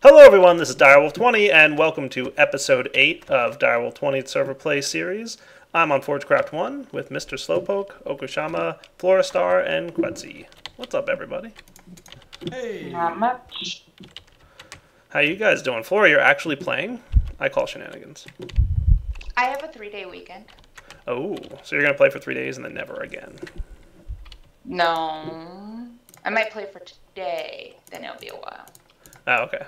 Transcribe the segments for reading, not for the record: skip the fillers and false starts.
Hello everyone, this is Direwolf20 and welcome to episode 8 of Direwolf20's Server Play series. I'm on Forgecraft 1 with Mr. Slowpoke, Okushama, Floristar, and Quetzy. What's up everybody? Hey! Not much. How you guys doing? Flora, you're actually playing? I call shenanigans. I have a 3-day weekend. Oh, so you're going to play for 3 days and then never again. No. I might play for today, then it'll be a while. Oh, okay.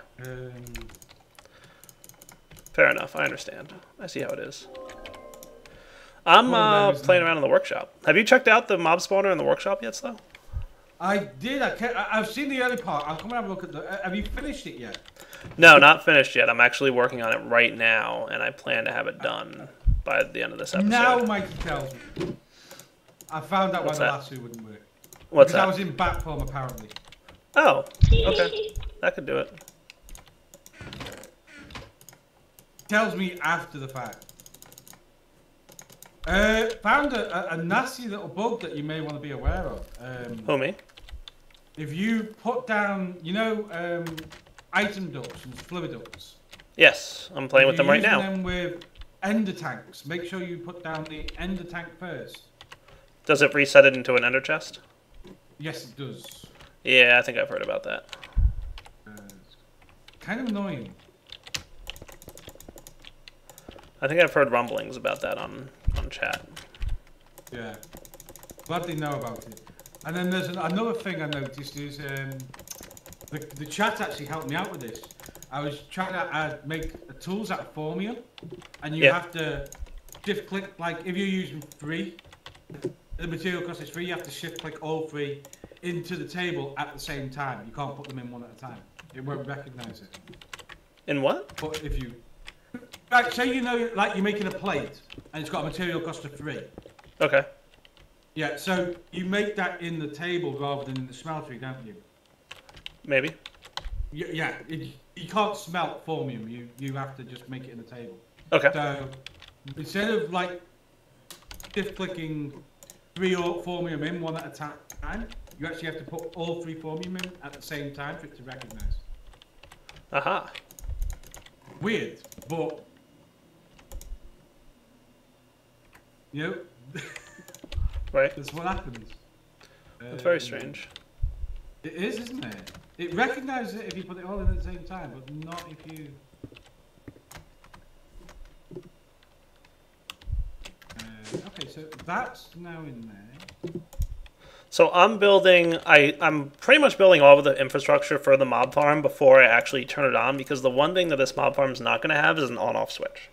Fair enough, I understand. I see how it is. I'm playing around in the workshop. Have you checked out the mob spawner in the workshop yet, though? I did. I've seen the early part. I'll come and have a look at the. Have you finished it yet? No, not finished yet. I'm actually working on it right now, and I plan to have it done by the end of this episode. Now, Mikey tells me. I found out why the last two wouldn't work. What's because that? I was in bat form, apparently. Oh, okay. That could do it. Tells me after the fact. Found a nasty little bug that you may want to be aware of. Who, me? If you put down, you know, item ducts and fluid ducts. Yes, I'm playing with them right now. Them with ender tanks. Make sure you put down the ender tank first. Does it reset it into an ender chest? Yes, it does. Yeah, I think I've heard about that. It's kind of annoying. I think I've heard rumblings about that on chat. Yeah, glad they know about it. And then there's another thing I noticed is the chat actually helped me out with this. I was trying to make tools out of formula, and you have to shift click, like if you're using 3, the material cost is 3, you have to shift click all 3 into the table at the same time. You can't put them in one at a time. It won't recognize it. In what? But if you, like, say you know, like you're making a plate and it's got a material cost of 3. Okay. Yeah, so you make that in the table rather than in the smeltery, don't you? Maybe. Yeah, you can't smelt formium. You have to just make it in the table. Okay. So instead of like shift clicking 3 or formium in one at a time, you actually have to put all 3 formium in at the same time for it to recognize. Aha. Weird, but you know, Right. that's what happens. It's very strange. It is, isn't it? It recognizes it if you put it all in at the same time, but not if you. Okay, so that's now in there. So I'm pretty much building all of the infrastructure for the mob farm before I actually turn it on, because the one thing that this mob farm is not going to have is an on-off switch.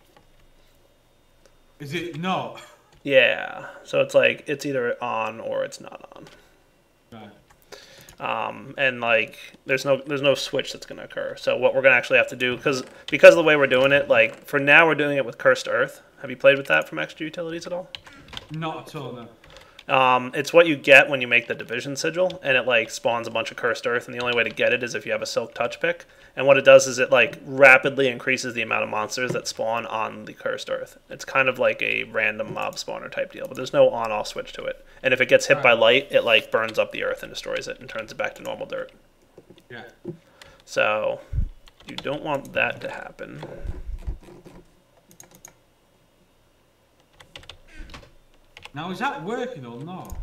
Is it not? Yeah, so it's like it's either on or it's not on. Right. And like there's no switch that's going to occur. So what we're going to actually have to do, because of the way we're doing it, like for now we're doing it with Cursed Earth. Have you played with that from Extra Utilities at all? Not at all, no. It's what you get when you make the division sigil, and it like spawns a bunch of Cursed Earth, and the only way to get it is if you have a Silk Touch pick. And what it does is it like rapidly increases the amount of monsters that spawn on the Cursed Earth. It's kind of like a random mob spawner type deal, but there's no on-off switch to it. And if it gets hit by light, it like burns up the earth and destroys it and turns it back to normal dirt. Yeah. So you don't want that to happen. Now, is that working or not?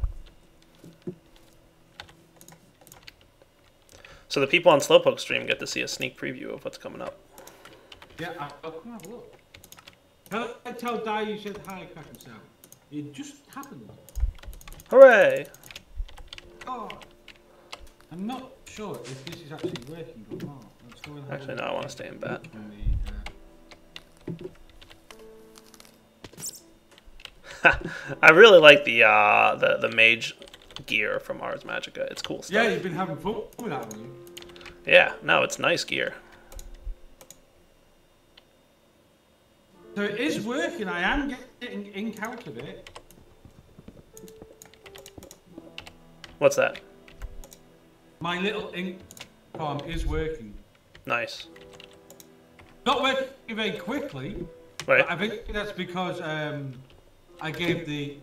So the people on Slowpoke stream get to see a sneak preview of what's coming up. Yeah, I'll come have a look. Tell Di you said hi, crack himself. It just happened. Hooray! Oh, I'm not sure if this is actually working or not. Let's go and have Actually, a no, look I want to stay in bat. on I really like the mage gear from Ars Magica. It's cool stuff. Yeah, you've been having fun with that, haven't you? Yeah, no, it's nice gear. So it is working. I am getting ink out of it. What's that? My little ink farm is working. Nice. Not working very quickly. Right. But I think that's because I gave the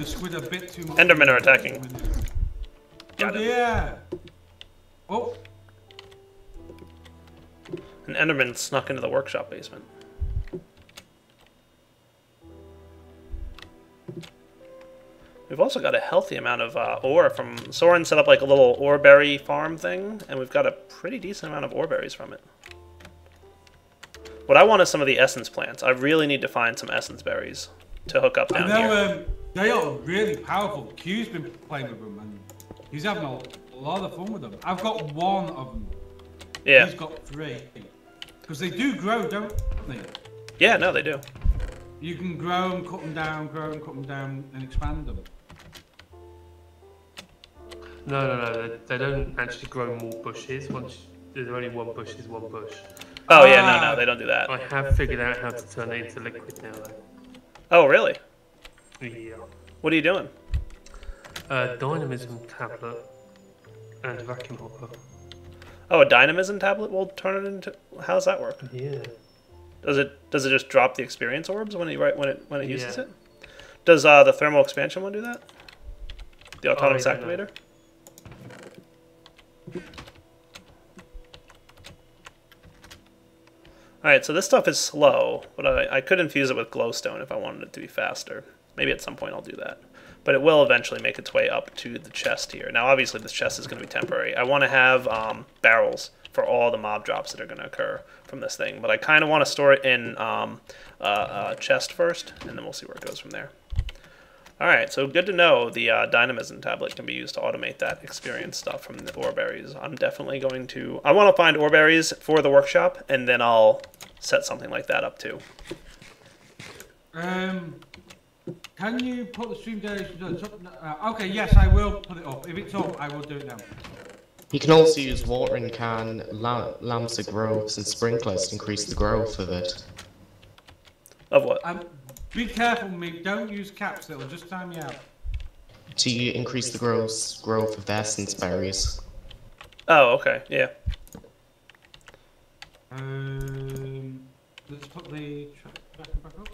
squid a bit too much. Endermen are attacking. Got it. Yeah. Oh. An Enderman snuck into the workshop basement. We've also got a healthy amount of ore from... Soren set up like a little ore berry farm thing, and we've got a pretty decent amount of ore berries from it. What I want is some of the essence plants. I really need to find some essence berries to hook up down here. They are really powerful. Q's been playing with them, and he's having a lot of fun with them. I've got one of them. Yeah. He's got 3. Because they do grow, don't they? Yeah, no, they do. You can grow them, cut them down, grow them, cut them down, and expand them. No. They don't actually grow more bushes. Once there's only one bush, is one bush. Oh, yeah, no, they don't do that. I have figured out how to turn it into liquid now, though. Oh, really? Yeah. What are you doing? Dynamism tablet and vacuum hopper. Oh, a dynamism tablet will turn it into... How does that work? Yeah. Does it just drop the experience orbs when it uses Yeah. it? Does the thermal expansion one do that? The autonomous I don't know. activator? Alright, so this stuff is slow, but I could infuse it with glowstone if I wanted it to be faster. Maybe at some point I'll do that. But it will eventually make its way up to the chest here. Now obviously this chest is going to be temporary. I want to have barrels for all the mob drops that are going to occur from this thing. But I kind of want to store it in a chest first, and then we'll see where it goes from there. Alright, so good to know the dynamism tablet can be used to automate that experience stuff from the ore berries. I'm definitely going to... I want to find ore berries for the workshop, and then I'll set something like that up too. Can you put the stream duration up? Okay, yes, I will put it up. If it's up, I will do it now. You can also use watering can, lamps of growths, and sprinklers to increase the growth of it. Of what? Be careful, mate. Don't use caps. It'll just time you out. To increase the growth of the essence berries. Oh, okay, yeah. Let's put the track back up.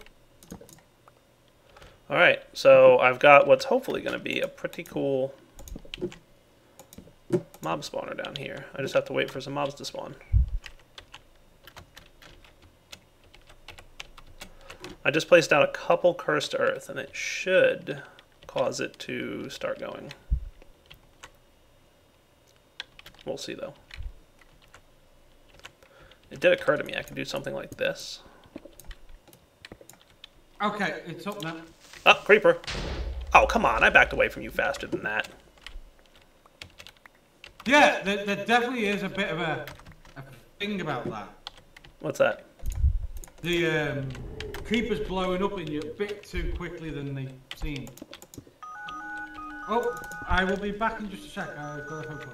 Alright, so I've got what's hopefully going to be a pretty cool mob spawner down here. I just have to wait for some mobs to spawn. I just placed down a couple cursed earth, and it should cause it to start going. We'll see, though. It did occur to me I could do something like this. Okay, it's up now. Oh, creeper. Oh, come on. I backed away from you faster than that. Yeah, there definitely is a bit of a thing about that. What's that? The creepers blowing up in you a bit too quickly than they seem. Oh, I will be back in just a sec. I've got a phone call.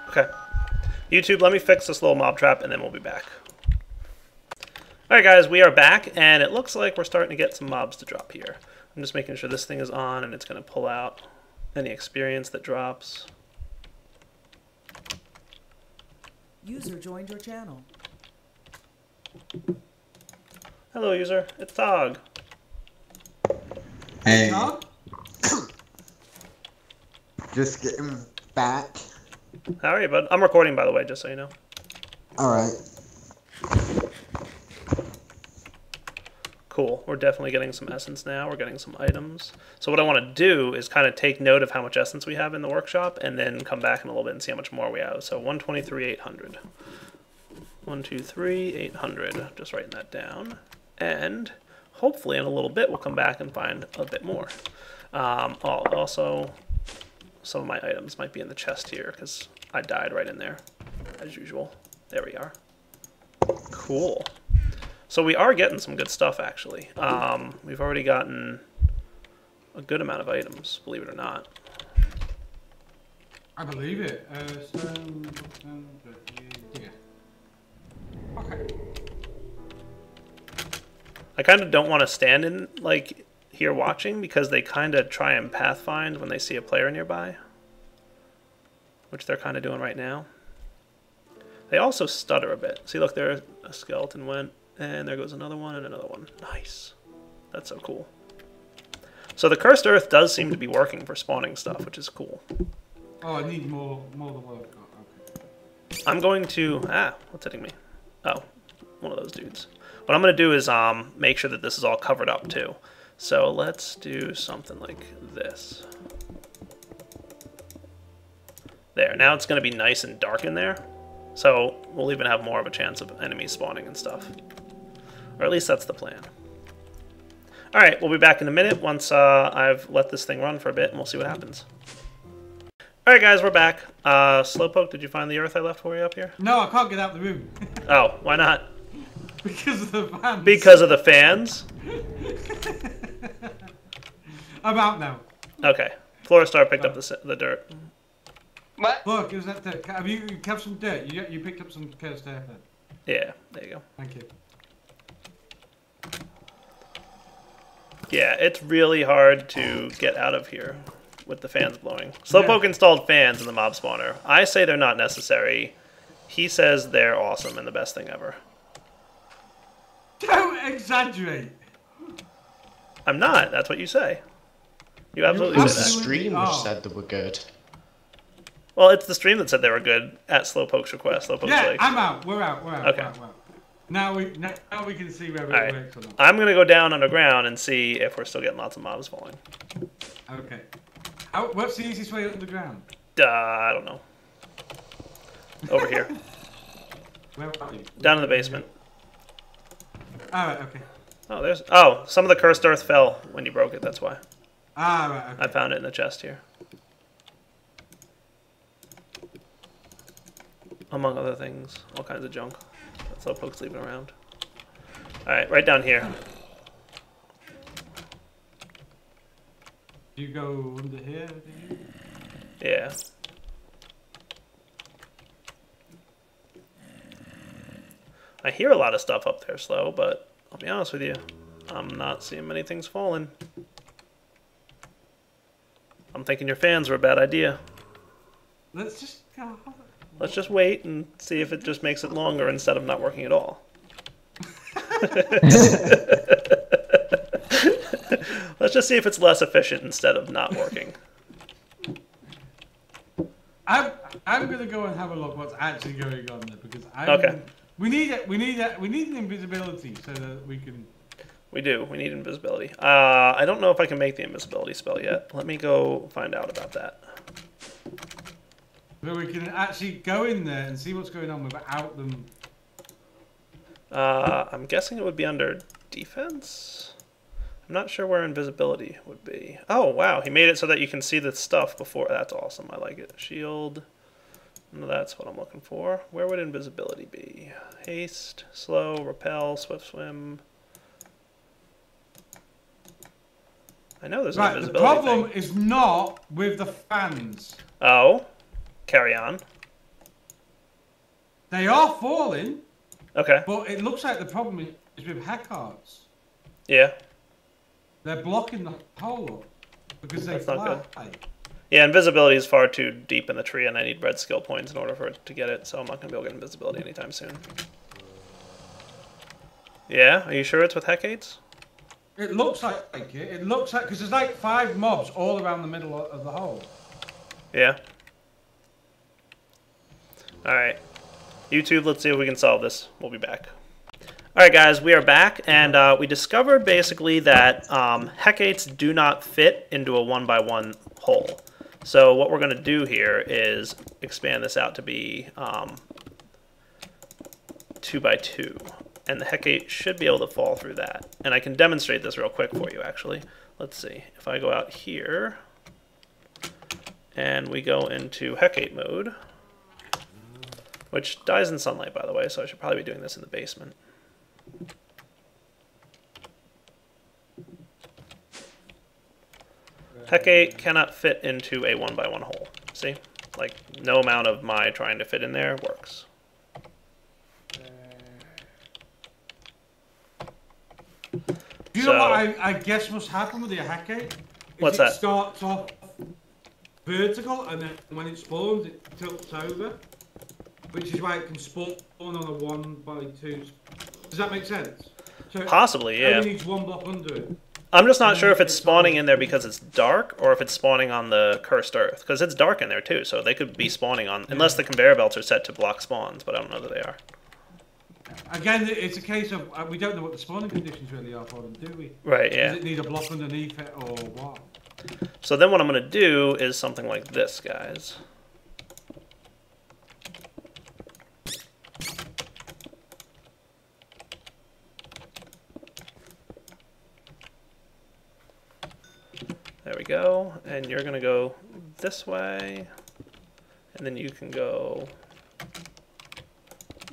Okay. YouTube, let me fix this little mob trap, and then we'll be back. Alright guys, we are back, and it looks like we're starting to get some mobs to drop here. I'm just making sure this thing is on, and it's going to pull out any experience that drops. User joined your channel. Hello user, it's Thog. Hey, Dog? just getting back. How are you, bud? I'm recording, by the way, just so you know. Alright. Cool. We're definitely getting some essence now. We're getting some items. So what I want to do is kind of take note of how much essence we have in the workshop, and then come back in a little bit and see how much more we have. So 123, 800. 123, 800. Just writing that down. And hopefully in a little bit we'll come back and find a bit more. Also, some of my items might be in the chest here because I died right in there, as usual. There we are. Cool. So we are getting some good stuff, actually. We've already gotten a good amount of items, believe it or not. I believe it. Yeah. Okay. I kind of don't want to stand in, like, here watching, because they kind of try and pathfind when they see a player nearby. Which they're kind of doing right now. They also stutter a bit. See, look, there a skeleton went. And there goes another one and another one. Nice. That's so cool. So the Cursed Earth does seem to be working for spawning stuff, which is cool. Oh, I need more than what I've got. Okay. I'm going to... what's hitting me? Oh, one of those dudes. What I'm going to do is make sure that this is all covered up too. So let's do something like this. There, now it's going to be nice and dark in there. So we'll even have more of a chance of enemies spawning and stuff. Or at least that's the plan. Alright, we'll be back in a minute once I've let this thing run for a bit and we'll see what happens. Alright guys, we're back. Slowpoke, did you find the earth I left for you up here? No, I can't get out the room. Oh, why not? Because of the fans. Because of the fans? I'm out now. Okay. Florestar picked up the dirt. What? Look, is that dirt? Have you kept some dirt? You picked up some cursed earth then? Yeah, there you go. Thank you. Yeah, it's really hard to get out of here with the fans blowing. Slowpoke installed fans in the mob spawner. I say they're not necessary. He says they're awesome and the best thing ever. Don't exaggerate. I'm not. That's what you say. You absolutely It was say the that. stream which said they were good. Well, it's the stream that said they were good at Slowpoke's request. Slowpoke's Yeah, like, I'm out. We're out. Okay. We're out. Now we can see whether Alright. it works or not. I'm going to go down underground and see if we're still getting lots of mobs falling. Okay. What's the easiest way underground? I don't know. Over here. Where are you? Down in the basement. Alright, okay. Oh, some of the cursed earth fell when you broke it, that's why. Right, okay. I found it in the chest here. Among other things. All kinds of junk. That Slowpoke's leaving around. Alright, right down here. Do you go under here? Yeah. I hear a lot of stuff up there, Slow, but I'll be honest with you, I'm not seeing many things falling. I'm thinking your fans were a bad idea. Let's just go. Let's just wait and see if it just makes it longer instead of not working at all. Let's just see if it's less efficient instead of not working. I'm gonna go and have a look what's actually going on there because Okay. We need an invisibility so that we can. We do. We need invisibility. I don't know if I can make the invisibility spell yet. Let me go find out about that. So we can actually go in there and see what's going on without them. I'm guessing it would be under defense. I'm not sure where invisibility would be. Oh, wow. He made it so that you can see the stuff before. That's awesome. I like it. Shield. No, that's what I'm looking for. Where would invisibility be? Haste, slow, repel, swift swim. I know there's an Right, the invisibility problem thing. is not with the fans. Oh, carry on. They are falling, Okay. but it looks like the problem is with Heckards. Yeah. They're blocking the hole up because they That's not fly. Yeah, invisibility is far too deep in the tree, and I need red skill points in order for it to get it, so I'm not going to be able to get invisibility anytime soon. Yeah? Are you sure it's with Hecates? It looks like it. It looks like because there's like 5 mobs all around the middle of the hole. Yeah. Alright. YouTube, let's see if we can solve this. We'll be back. Alright guys, we are back, and we discovered basically that Hecates do not fit into a 1x1 hole. So what we're going to do here is expand this out to be 2x2. And the Hecate should be able to fall through that. And I can demonstrate this real quick for you, actually. Let's see. If I go out here, and we go into Hecate mode, which dies in sunlight, by the way, so I should probably be doing this in the basement. Hecate cannot fit into a 1x1 hole. See? Like, no amount of my trying to fit in there works. Do you know what I guess must happen with the Hecate? What's that? It starts off vertical, and then when it spawns, it tilts over, which is why it can spawn on a 1x2. Does that make sense? So Possibly, it yeah. only needs 1 block under it. I'm just not sure if it's spawning in there because it's dark or if it's spawning on the cursed earth. Because it's dark in there too, so they could be spawning on... Unless the conveyor belts are set to block spawns, but I don't know that they are. Again, it's a case of we don't know what the spawning conditions really are for them, do we? Right, yeah. Does it need a block underneath it or what? So then what I'm going to do is something like this, guys. There we go, and you're going to go this way, and then you can go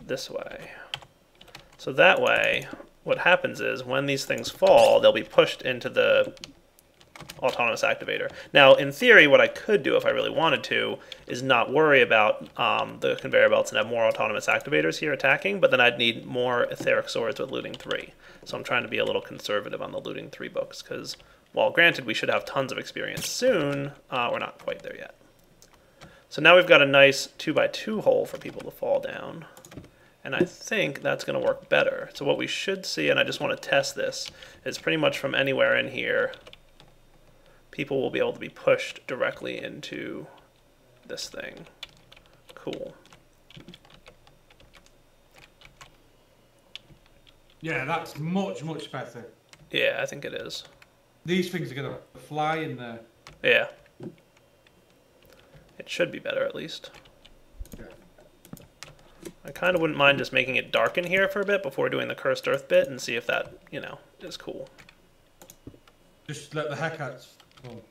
this way. So that way, what happens is when these things fall, they'll be pushed into the autonomous activator. Now, in theory, what I could do if I really wanted to is not worry about the conveyor belts and have more autonomous activators here attacking, but then I'd need more etheric swords with looting 3. So I'm trying to be a little conservative on the looting 3 books, because while granted we should have tons of experience soon, we're not quite there yet. So now we've got a nice 2x2 hole for people to fall down. And I think that's going to work better. So what we should see, and I just want to test this, is pretty much from anywhere in here, people will be able to be pushed directly into this thing. Cool. Yeah, that's much, much better. Yeah, I think it is. These things are going to fly in there. Yeah. It should be better, at least. Yeah. I kind of wouldn't mind just making it dark in here for a bit before doing the cursed earth bit and see if that, you know, is cool. Just let the heckouts fall.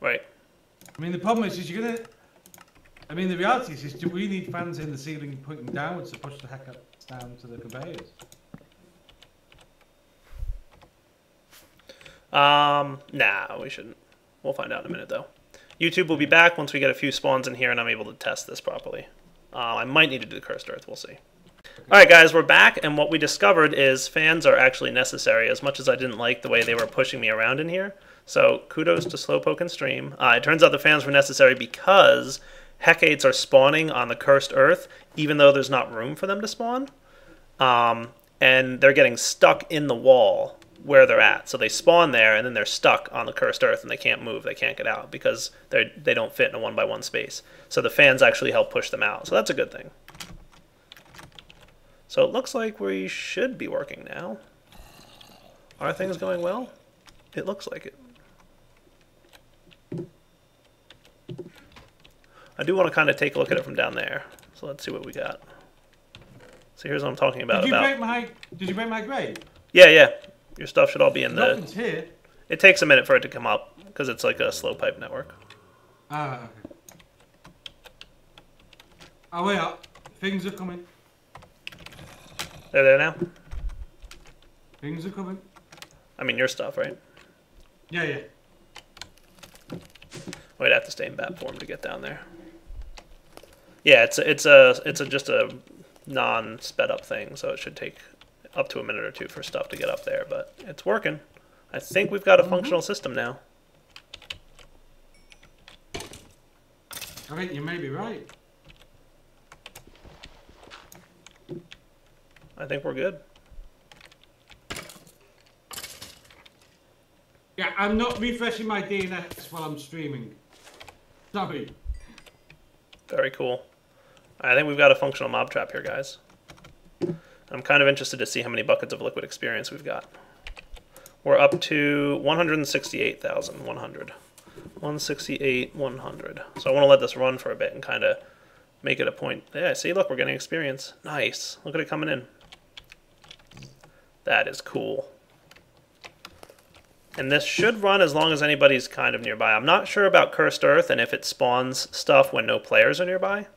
Right. I mean, the problem is you're going to... I mean, the reality is do we need fans in the ceiling pointing downwards to push the heckouts down to the conveyors? Nah, we shouldn't. We'll find out in a minute, though. YouTube will be back once we get a few spawns in here and I'm able to test this properly. I might need to do the cursed earth. We'll see. Alright, guys, we're back, and what we discovered is fans are actually necessary, as much as I didn't like the way they were pushing me around in here. So, kudos to Slowpoke and Stream. It turns out the fans were necessary because Hecates are spawning on the cursed earth, even though there's not room for them to spawn. And they're getting stuck in the wall where they're at. So they spawn there, and then they're stuck on the cursed earth, and they can't move, they can't get out, because they don't fit in a 1x1 space. So the fans actually help push them out, so that's a good thing. So it looks like we should be working now. Are things going well? It looks like it. I do want to kind of take a look at it from down there. So let's see what we got. So here's what I'm talking about. Did you break my grade? Yeah. Your stuff should all be in the... Nothing's here. It takes a minute for it to come up, because it's like a slow pipe network. Ah, okay. Oh, wait up. Things are coming. They're there now? Things are coming. I mean, your stuff, right? Yeah. We'd have to stay in bat form to get down there. Yeah, it's just a non-sped up thing, so it should take up to a minute or two for stuff to get up there, but it's working. I think we've got a functional system now. I think you may be right. I think we're good. Yeah, I'm not refreshing my DNS while I'm streaming. Sorry. Very cool. I think we've got a functional mob trap here, guys. I'm kind of interested to see how many buckets of liquid experience we've got. We're up to 168,100. 168,100. So I want to let this run for a bit and kind of make it a point. Yeah, see, look, we're getting experience. Nice. Look at it coming in. That is cool. And this should run as long as anybody's kind of nearby. I'm not sure about Cursed Earth and if it spawns stuff when no players are nearby.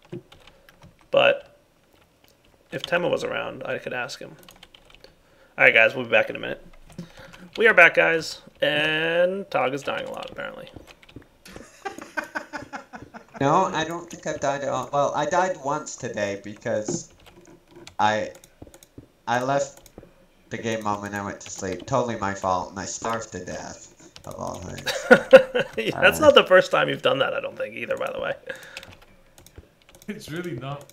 But if Tema was around, I could ask him. Alright, guys, we'll be back in a minute. We are back, guys, and Tog is dying a lot, apparently. No, I don't think I've died at all. Well, I died once today because I left the game on when I went to sleep. Totally my fault, and I starved to death, of all things. Yeah, that's not the first time you've done that, I don't think, either, by the way. It's really not.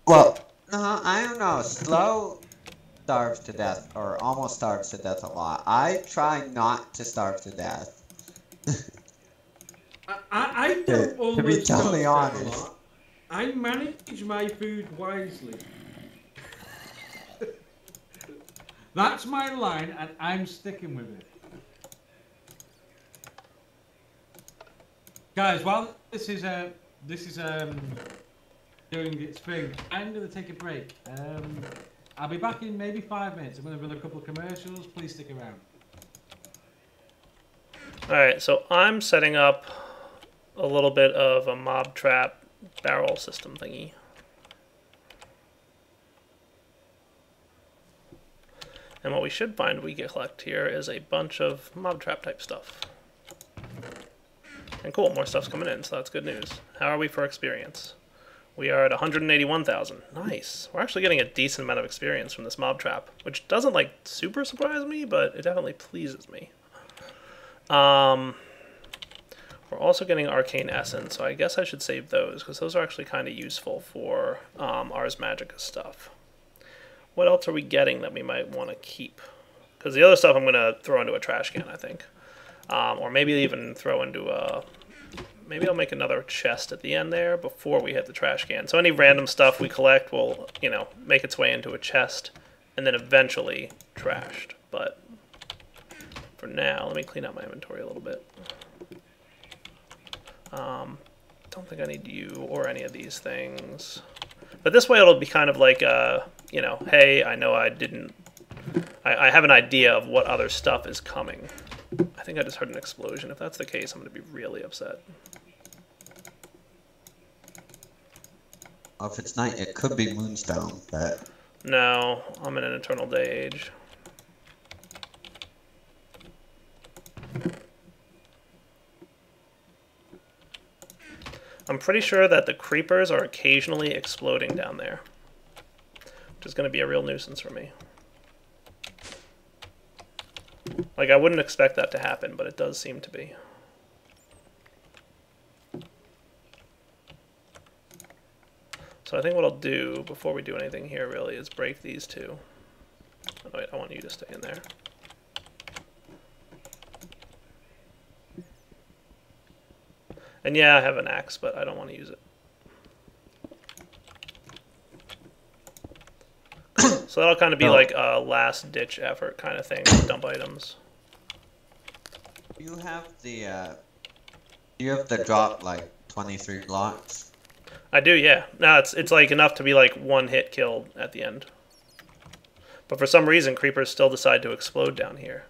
Well, no, I don't know. Slow starves to death, or almost starves to death a lot. I try not to starve to death. I don't To always be totally starve to death a honest. lot. I manage my food wisely. That's my line, and I'm sticking with it. Guys, while this is doing its thing, I'm gonna take a break. I'll be back in maybe 5 minutes. I'm gonna run a couple of commercials. Please stick around. Alright, so I'm setting up a little bit of a mob trap barrel system thingy. And what we should find we collect here is a bunch of mob trap type stuff. And cool, more stuff's coming in, so that's good news. How are we for experience? We are at 181,000. Nice. We're actually getting a decent amount of experience from this mob trap, which doesn't like super surprise me, but it definitely pleases me. We're also getting arcane essence, so I guess I should save those because those are actually kind of useful for Ars Magica stuff. What else are we getting that we might want to keep? Because the other stuff I'm going to throw into a trash can, I think. Or maybe even throw into a... Maybe I'll make another chest at the end there before we hit the trash can. So any random stuff we collect will, you know, make its way into a chest and then eventually trashed. But for now, let me clean out my inventory a little bit. Don't think I need you or any of these things. But this way it'll be kind of like, you know, hey, I know I didn't... I have an idea of what other stuff is coming. I think I just heard an explosion. If that's the case, I'm going to be really upset. Well, if it's night, it could be Moonstone, but... No, I'm in an Eternal Day Age. I'm pretty sure that the creepers are occasionally exploding down there, which is going to be a real nuisance for me. Like, I wouldn't expect that to happen, but it does seem to be. So I think what I'll do before we do anything here really is break these two. Oh, wait, I want you to stay in there. And yeah, I have an axe, but I don't want to use it. So that'll kind of be like a last-ditch effort kind of thing, dump items. You have the, you have the drop, like, 23 blocks? I do, yeah. No, it's like enough to be like one hit killed at the end. But for some reason, creepers still decide to explode down here.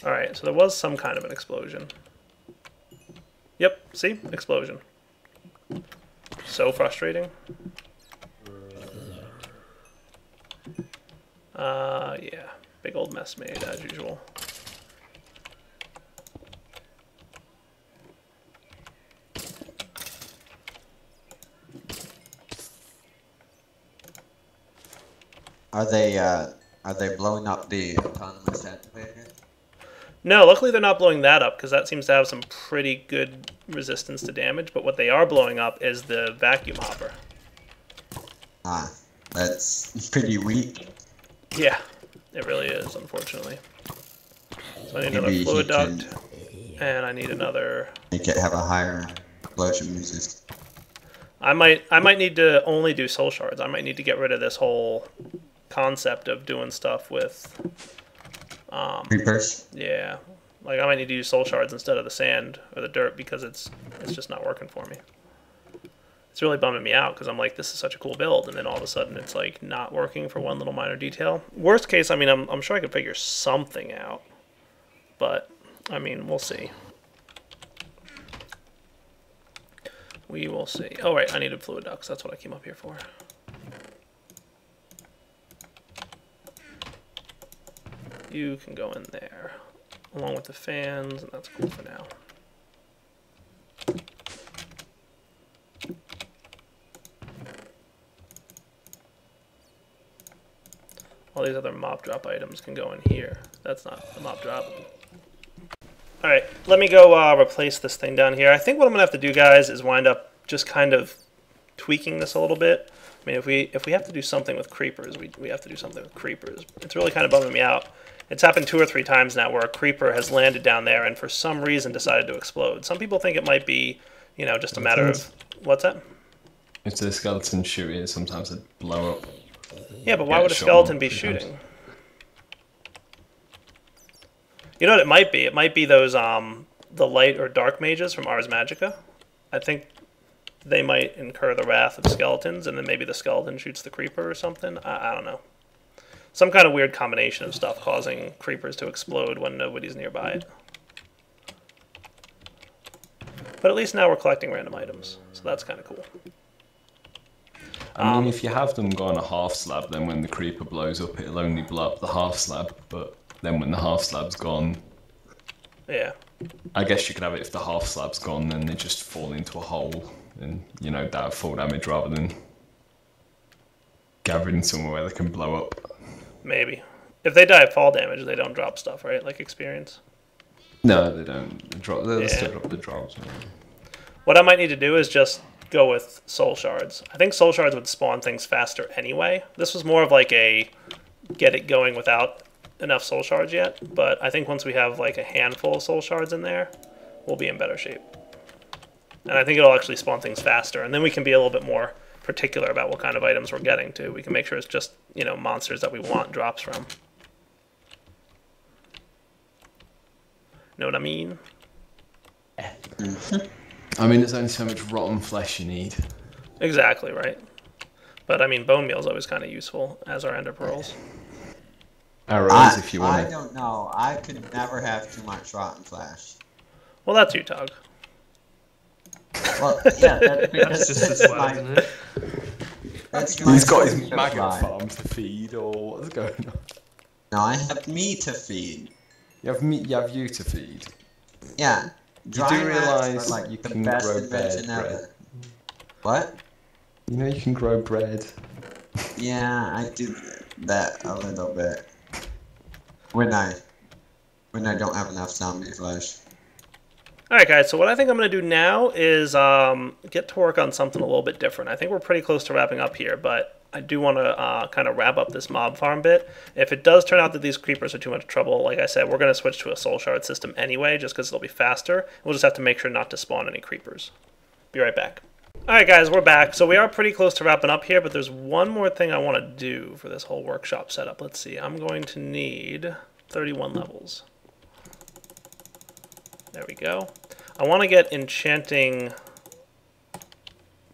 Alright, so there was some kind of an explosion. Yep, see? Explosion. So frustrating. Yeah. Big old mess made, as usual. Are they blowing up the autonomous activator? No, luckily they're not blowing that up, because that seems to have some pretty good resistance to damage, but what they are blowing up is the vacuum hopper. Ah, that's pretty weak. Yeah, it really is, unfortunately. So I need another Maybe fluid he can duct, and I need another... make it have a higher explosion resistance. I might need to only do soul shards. I might need to get rid of this whole concept of doing stuff with... Creepers? Yeah. Like, I might need to use soul shards instead of the sand or the dirt because it's just not working for me. It's really bumming me out because I'm like, this is such a cool build, and then all of a sudden it's like not working for one little minor detail. Worst case, I mean, I'm sure I could figure something out, but I mean, we'll see. We will see. Oh right, I needed fluid ducts. That's what I came up here for. You can go in there along with the fans, and that's cool for now. All these other mob drop items can go in here. That's not a mob drop. Alright, let me go replace this thing down here. I think what I'm going to have to do, guys, is wind up just kind of tweaking this a little bit. I mean, if we have to do something with creepers, we have to do something with creepers. It's really kind of bumming me out. It's happened 2 or 3 times now where a creeper has landed down there and for some reason decided to explode. Some people think it might be, you know, just a matter of... What's that? If the skeleton shoot it, sometimes it blow up. Yeah, but why would a skeleton be shooting? You know what it might be? It might be those, the light or dark mages from Ars Magica. I think they might incur the wrath of skeletons, and then maybe the skeleton shoots the creeper or something. I don't know. Some kind of weird combination of stuff causing creepers to explode when nobody's nearby it. But at least now we're collecting random items, so that's kind of cool. I mean, if you have them go on a half slab, then when the creeper blows up, it'll only blow up the half slab, but then when the half slab's gone... Yeah. I guess you could have it if the half slab's gone, then they just fall into a hole and, you know, die of full damage rather than gathering somewhere where they can blow up. Maybe. If they die of fall damage, they don't drop stuff, right? Like experience? No, they don't. They'll still drop the drops. What I might need to do is just go with soul shards. I think soul shards would spawn things faster anyway. This was more of like a get it going without enough soul shards yet, but I think once we have like a handful of soul shards in there, we'll be in better shape. And I think it'll actually spawn things faster, and then we can be a little bit more particular about what kind of items we're getting to. We can make sure it's just, you know, monsters that we want drops from. Know what I mean? I mean, there's only so much rotten flesh you need. Exactly, right? But I mean, bone meal is always kind of useful, as are ender pearls. Arrows, if you want I don't know. I could never have too much rotten flesh. Well, that's you, Tug. Well, yeah, That's just as well, isn't it? He's got his maggot farm to feed, or what's going on? No, I have me to feed. You have me, you have you to feed. Yeah. You do realise like you the can best grow invention bread. ever. What? You know you can grow bread. Yeah, I do that a little bit. When I don't have enough zombie flesh. Alright guys, so what I think I'm going to do now is get to work on something a little bit different. I think we're pretty close to wrapping up here, but I do want to kind of wrap up this mob farm bit. If it does turn out that these creepers are too much trouble, like I said, we're going to switch to a soul shard system anyway, just because it'll be faster. We'll just have to make sure not to spawn any creepers. Be right back. Alright guys, we're back. So we are pretty close to wrapping up here, but there's one more thing I want to do for this whole workshop setup. Let's see, I'm going to need 31 levels. There we go. I want to get enchanting,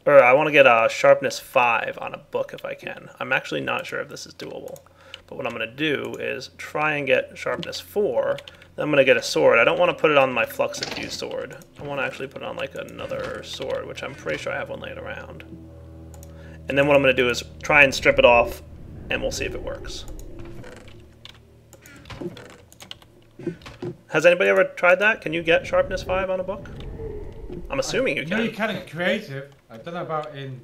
or I want to get sharpness 5 on a book if I can. I'm actually not sure if this is doable, but what I'm going to do is try and get sharpness 4. Then I'm going to get a sword. I don't want to put it on my Fluxifuse sword. I want to actually put it on like another sword, which I'm pretty sure I have one laying around. And then what I'm going to do is try and strip it off, and we'll see if it works. Has anybody ever tried that? Can you get sharpness 5 on a book? I'm assuming you can. No, you can in creative. I don't know about in...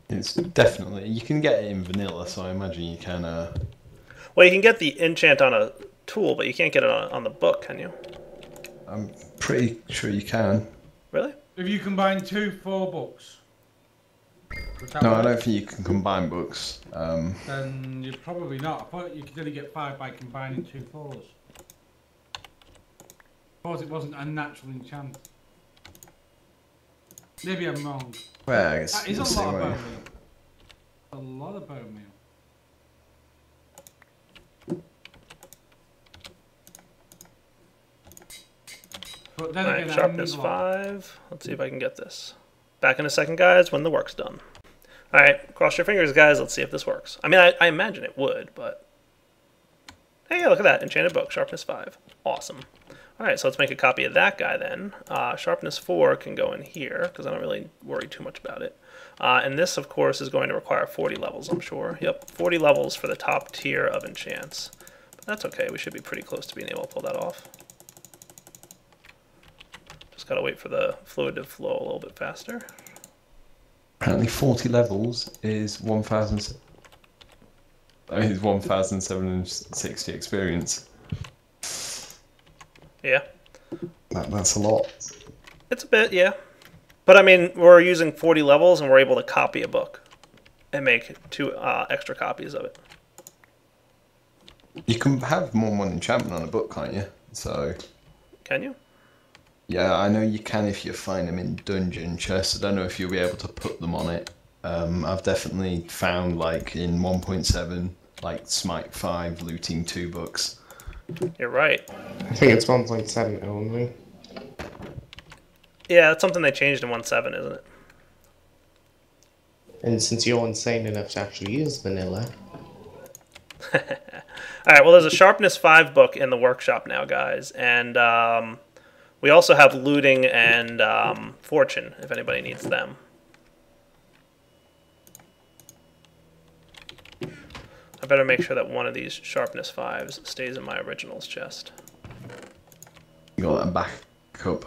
It's definitely... You can get it in vanilla, so I imagine you can... Well, you can get the enchant on a tool, but you can't get it on the book, can you? I'm pretty sure you can. Really? If you combine 2 4 books. No, I don't think you can combine books. Then you're probably not. I thought you could only get 5 by combining 2 4s. I thought it wasn't a natural enchant. Maybe I'm wrong. Well, I guess That is we'll a see, lot of won't bone we? meal. A lot of bone meal. But then Alright, again, sharpness 5. Let's see if I can get this. Back in a second, guys, when the work's done. Alright, cross your fingers, guys. Let's see if this works. I mean, I imagine it would, but... Hey, look at that. Enchanted book, sharpness 5. Awesome. Alright, so let's make a copy of that guy then. Sharpness 4 can go in here, because I don't really worry too much about it. And this, of course, is going to require 40 levels, I'm sure. Yep, 40 levels for the top tier of enchants. But that's okay. We should be pretty close to being able to pull that off. Just gotta wait for the fluid to flow a little bit faster. Apparently 40 levels is 1,760 experience. Yeah. That's a lot. It's a bit, yeah. But I mean, we're using 40 levels and we're able to copy a book. and make 2 extra copies of it. You can have more than one enchantment on a book, can't you? So. Can you? Yeah, I know you can if you find them in dungeon chests. I don't know if you'll be able to put them on it. I've definitely found, like, in 1.7, like, Smite 5 looting 2 books. You're right. I think it's 1.7 only. Yeah, that's something they changed in 1.7, isn't it? And since you're insane enough to actually use vanilla. Alright, well, there's a Sharpness 5 book in the workshop now, guys. And we also have Looting and Fortune, if anybody needs them. I better make sure that one of these Sharpness 5s stays in my Originals chest. You got that back up.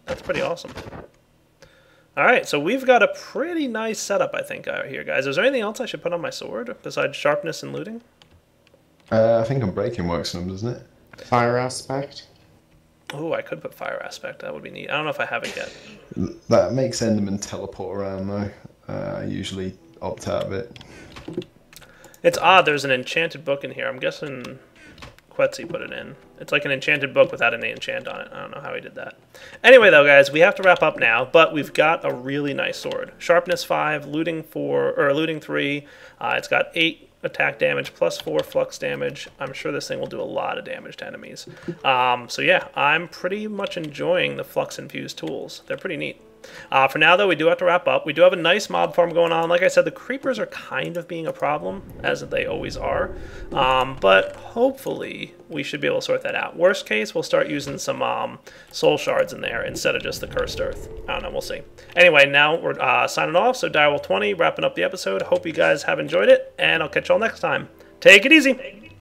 That's pretty awesome. Alright, so we've got a pretty nice setup, I think, out here, guys. Is there anything else I should put on my sword besides Sharpness and Looting? I think Unbreaking works on them, doesn't it? Fire aspect. Oh, I could put Fire Aspect. That would be neat. I don't know if I have it yet. That makes Enderman teleport around, though. I usually opt out of it. It's odd. There's an enchanted book in here. I'm guessing Quetzy put it in. It's like an enchanted book without any enchant on it. I don't know how he did that. Anyway, though, guys, we have to wrap up now, but we've got a really nice sword. Sharpness 5, Looting 4, or Looting 3. It's got 8 attack damage plus 4 flux damage. I'm sure this thing will do a lot of damage to enemies. So yeah, I'm pretty much enjoying the flux infused tools. They're pretty neat. For now, though, we do have to wrap up. We do have a nice mob farm going on. Like I said, the creepers are kind of being a problem, as they always are. But hopefully, we should be able to sort that out. Worst case, we'll start using some soul shards in there instead of just the cursed earth. I don't know, we'll see. Anyway, now we're signing off. So Direwolf 20, wrapping up the episode. Hope you guys have enjoyed it, and I'll catch y'all next time. Take it easy.